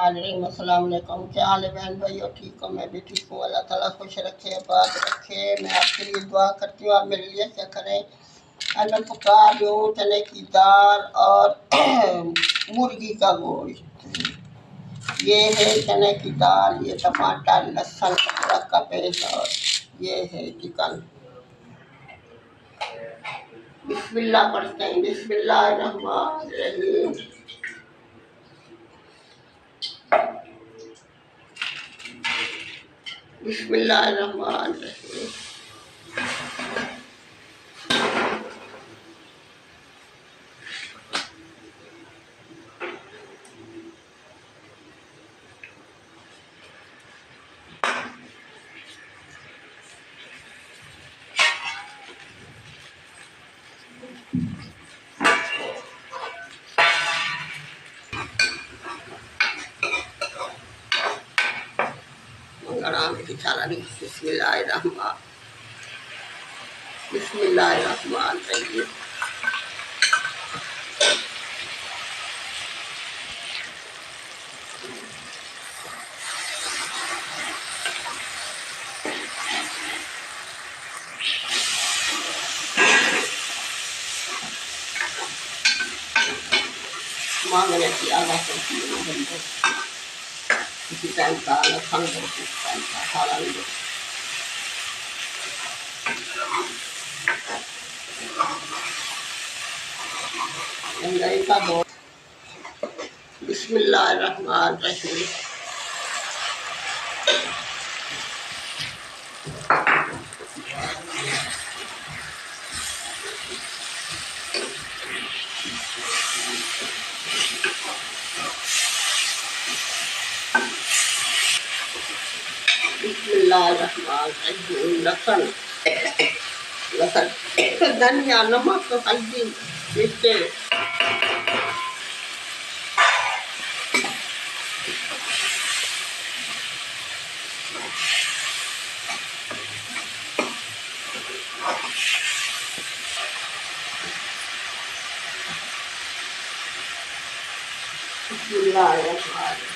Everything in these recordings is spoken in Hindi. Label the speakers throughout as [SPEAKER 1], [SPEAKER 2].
[SPEAKER 1] हाजरीन अस्सलाम वालेकुम। क्या हाल है बहन भाइयों? ठीक हो? मैं भी ठीक हूँ। अल्लाह ताला खुश रखे, आबाद रखे। मैं आपके लिए दुआ करती हूँ। आप मेरे लिए क्या करें? आज मैं पका रही हूँ चने की दाल और मुर्गी का गोश्त। ये है चने की दाल, ये टमाटर लहसुन अदरक का पेस्ट और ये है चिकन। बिस्मिल्लाह पढ़ते हैं। बिस्मिल्लाहिर्रहमानिर्रहीम। बिस्मिल्लाहिर्रहमानिर्रहीम। बिस्मिल्लाहिर्रहमानिर्रहीम। मांगने की आधा करती हूँ बंदे किसी टाइम का अलग खाना किसी टाइम का खाना नहीं। महंगाई का दौर। बिस्मिल्लाहिर्रहमानिर्रहीम। बिस्मिल्लाहिर्रहमानिर्रहीम। लहसुन लहसुन धनिया नमक हल्दी मिर्ची। बिस्मिल्लाहिर्रहमानिर्रहीम।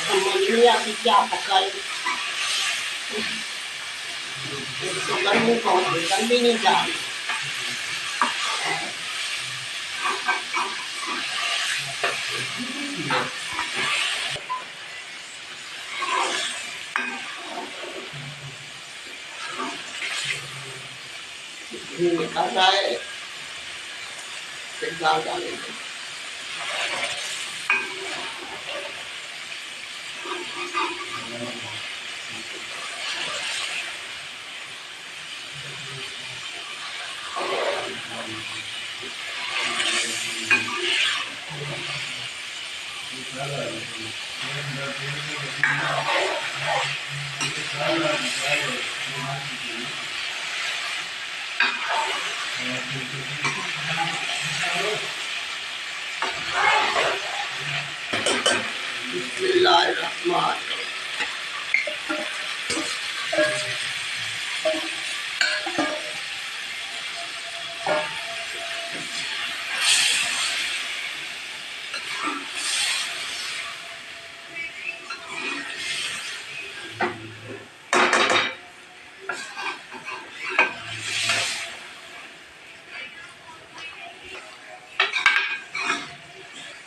[SPEAKER 1] समझ अभी क्या पकाए। तो गर्मी कौन है? गर्मी नहीं जा रही। निकल रहा है फिर दाल डालेंगे। बिस्मिल्लाहिर्रहमानिर्रहीम।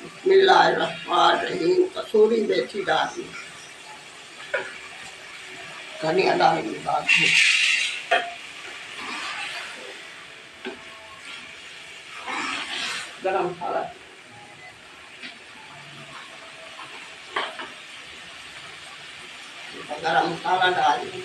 [SPEAKER 1] बिस्मिल्लाहिर्रहमानिर्रहीम। कसूरी मेथी डाली, धनिया डालेंगे बाद में। गरम मसाला डालिए।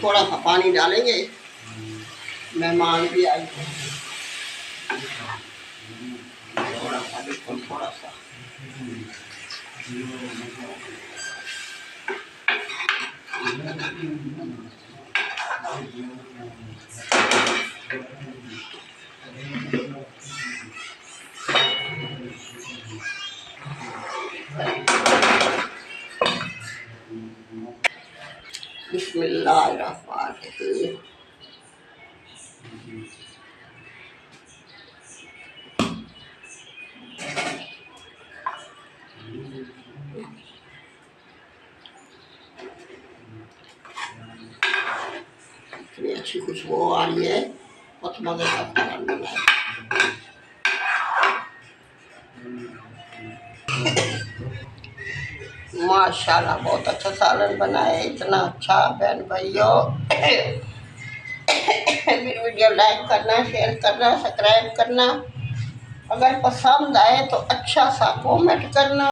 [SPEAKER 1] थोड़ा सा पानी डालेंगे, मेहमान भी आए थे। थोड़ा सा, बिल्कुल थोड़ा सा। बिस्मिल्लाहिर्रहमानिर्रहीम। इतनी अच्छी खुशबू आ रही है, बहुत मजे का सालन बना है। माशाल्लाह बहुत अच्छा सालन बना है, इतना अच्छा। बहन भाइयों, मेरी वीडियो लाइक करना, शेयर करना, सब्सक्राइब करना। अगर पसंद आए तो अच्छा सा कमेंट करना।